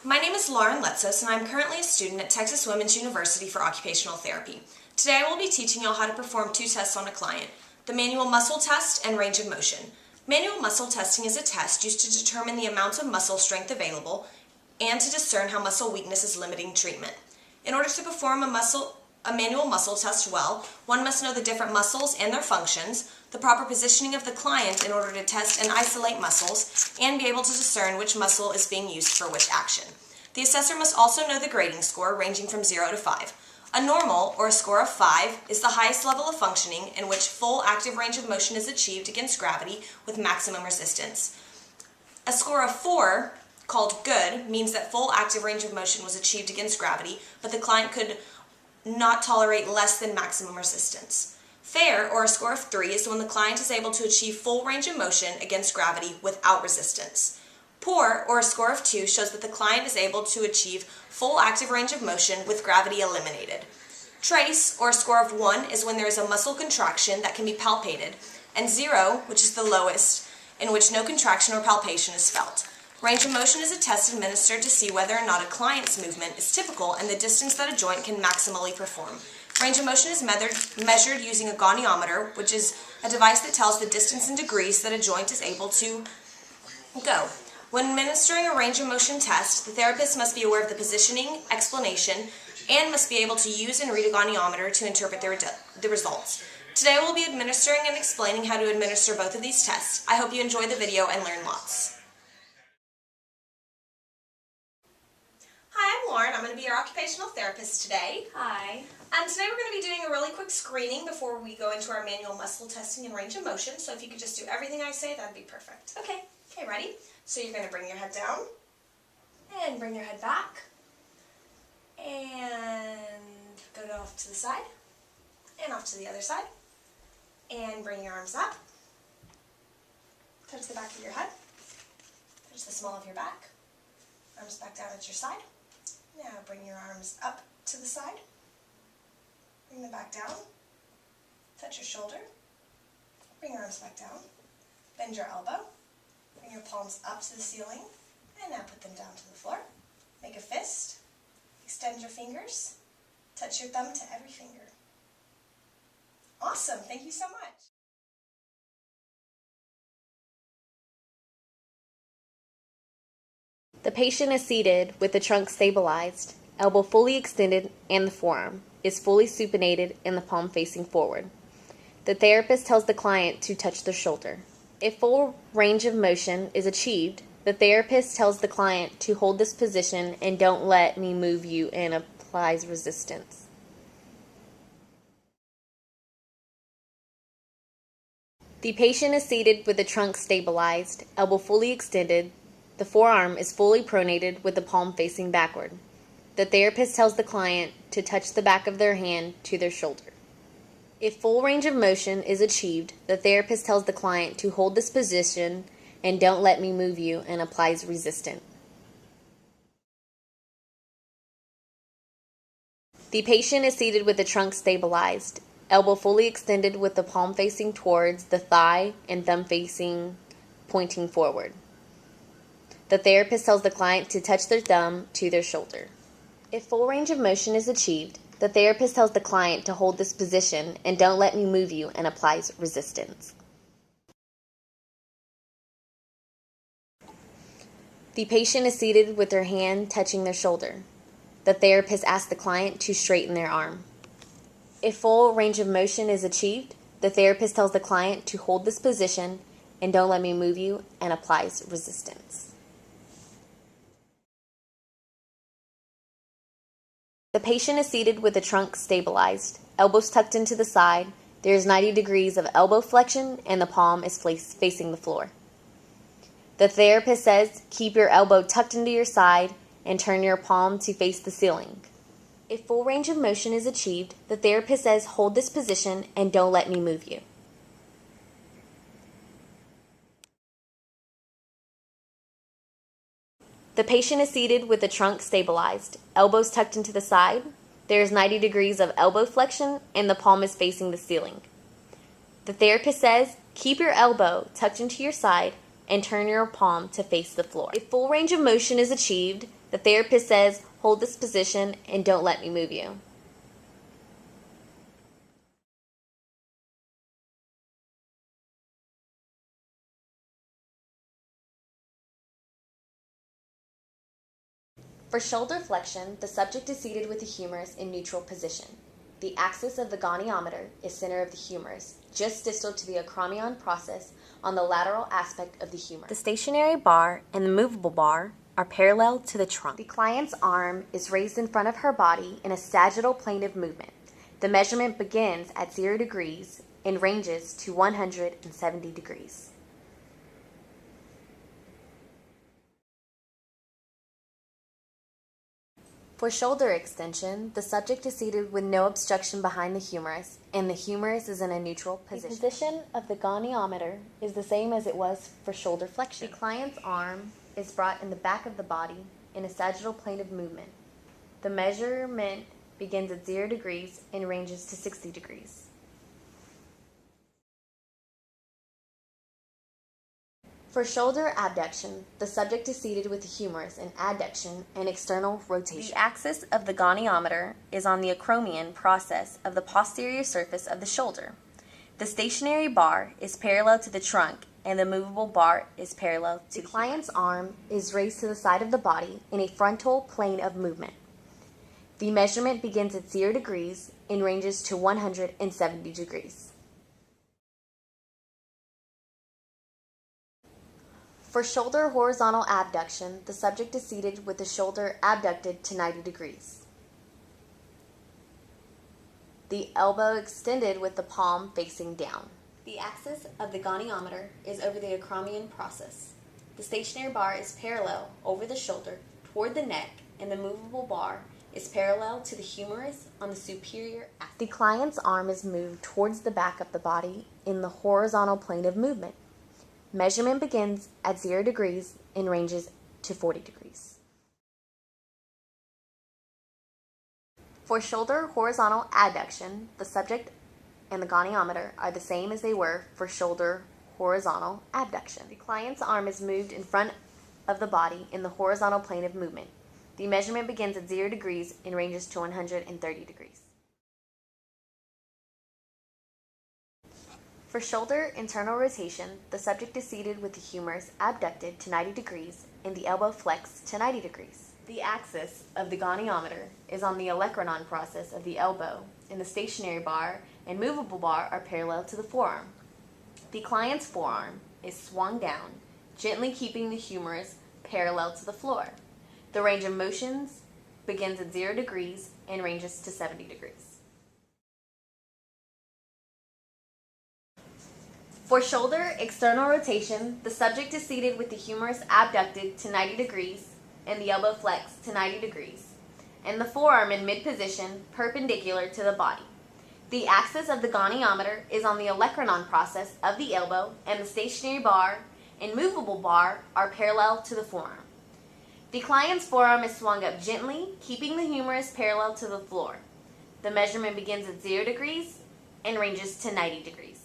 My name is Lauren Letsos and I'm currently a student at Texas Women's University for Occupational Therapy. Today I will be teaching you all how to perform two tests on a client, the manual muscle test and range of motion. Manual muscle testing is a test used to determine the amount of muscle strength available and to discern how muscle weakness is limiting treatment. In order to perform a manual muscle test well, one must know the different muscles and their functions, the proper positioning of the client in order to test and isolate muscles, and be able to discern which muscle is being used for which action. The assessor must also know the grading score ranging from 0 to 5. A normal, or a score of 5, is the highest level of functioning in which full active range of motion is achieved against gravity with maximum resistance. A score of 4, called good, means that full active range of motion was achieved against gravity, but the client could not tolerate less than maximum resistance. Fair, or a score of 3, is when the client is able to achieve full range of motion against gravity without resistance. Poor, or a score of 2, shows that the client is able to achieve full active range of motion with gravity eliminated. Trace, or a score of 1, is when there is a muscle contraction that can be palpated, and 0, which is the lowest, in which no contraction or palpation is felt. Range of motion is a test administered to see whether or not a client's movement is typical and the distance that a joint can maximally perform. Range of motion is measured using a goniometer, which is a device that tells the distance in degrees that a joint is able to go. When administering a range of motion test, the therapist must be aware of the positioning, explanation, and must be able to use and read a goniometer to interpret the results. Today I will be administering and explaining how to administer both of these tests. I hope you enjoy the video and learn lots. Hi, I'm Lauren. I'm going to be your occupational therapist today. Hi. Today we're going to be doing a really quick screening before we go into our manual muscle testing and range of motion. So if you could just do everything I say, that'd be perfect. Okay. Okay, ready? So you're going to bring your head down and bring your head back and go off to the side and off to the other side and bring your arms up. Touch the back of your head. Touch the small of your back. Arms back down at your side. Now bring your arms up to the side. Bring them back down. Touch your shoulder. Bring your arms back down. Bend your elbow. Bring your palms up to the ceiling. And now put them down to the floor. Make a fist. Extend your fingers. Touch your thumb to every finger. Awesome. Thank you so much. The patient is seated with the trunk stabilized, elbow fully extended, and the forearm is fully supinated and the palm facing forward. The therapist tells the client to touch their shoulder. If full range of motion is achieved, the therapist tells the client to hold this position and don't let me move you and applies resistance. The patient is seated with the trunk stabilized, elbow fully extended. The forearm is fully pronated with the palm facing backward. The therapist tells the client to touch the back of their hand to their shoulder. If full range of motion is achieved, the therapist tells the client to hold this position and don't let me move you and applies resistance. The patient is seated with the trunk stabilized, elbow fully extended with the palm facing towards the thigh and thumb facing pointing forward. The therapist tells the client to touch their thumb to their shoulder. If full range of motion is achieved, the therapist tells the client to hold this position and don't let me move you and applies resistance. The patient is seated with their hand touching their shoulder. The therapist asks the client to straighten their arm. If full range of motion is achieved, the therapist tells the client to hold this position and don't let me move you and applies resistance. The patient is seated with the trunk stabilized, elbows tucked into the side. There is 90 degrees of elbow flexion and the palm is facing the floor. The therapist says, keep your elbow tucked into your side and turn your palm to face the ceiling. If full range of motion is achieved, the therapist says, hold this position and don't let me move you. The patient is seated with the trunk stabilized, elbows tucked into the side. There is 90 degrees of elbow flexion and the palm is facing the ceiling. The therapist says, keep your elbow tucked into your side and turn your palm to face the floor. If full range of motion is achieved, The therapist says, hold this position and don't let me move you. For shoulder flexion, the subject is seated with the humerus in neutral position. The axis of the goniometer is center of the humerus, just distal to the acromion process on the lateral aspect of the humerus. The stationary bar and the movable bar are parallel to the trunk. The client's arm is raised in front of her body in a sagittal plane of movement. The measurement begins at 0 degrees and ranges to 170 degrees. For shoulder extension, the subject is seated with no obstruction behind the humerus, and the humerus is in a neutral position. The position of the goniometer is the same as it was for shoulder flexion. The client's arm is brought in the back of the body in a sagittal plane of movement. The measurement begins at 0 degrees and ranges to 60 degrees. For shoulder abduction, the subject is seated with the humerus in adduction and external rotation. The axis of the goniometer is on the acromion process of the posterior surface of the shoulder. The stationary bar is parallel to the trunk and the movable bar is parallel to the client's arm is raised to the side of the body in a frontal plane of movement. The measurement begins at 0 degrees and ranges to 170 degrees. For shoulder horizontal abduction, the subject is seated with the shoulder abducted to 90 degrees. The elbow extended with the palm facing down. The axis of the goniometer is over the acromion process. The stationary bar is parallel over the shoulder toward the neck, and the movable bar is parallel to the humerus on the superior axis. The client's arm is moved towards the back of the body in the horizontal plane of movement. Measurement begins at 0 degrees and ranges to 40 degrees. For shoulder horizontal adduction, the subject and the goniometer are the same as they were for shoulder horizontal abduction. The client's arm is moved in front of the body in the horizontal plane of movement. The measurement begins at 0 degrees and ranges to 130 degrees. For shoulder internal rotation, the subject is seated with the humerus abducted to 90 degrees and the elbow flexed to 90 degrees. The axis of the goniometer is on the olecranon process of the elbow, and the stationary bar and movable bar are parallel to the forearm. The client's forearm is swung down, gently keeping the humerus parallel to the floor. The range of motions begins at 0 degrees and ranges to 70 degrees. For shoulder external rotation, the subject is seated with the humerus abducted to 90 degrees and the elbow flexed to 90 degrees, and the forearm in mid-position perpendicular to the body. The axis of the goniometer is on the olecranon process of the elbow, and the stationary bar and movable bar are parallel to the forearm. The client's forearm is swung up gently, keeping the humerus parallel to the floor. The measurement begins at 0 degrees and ranges to 90 degrees.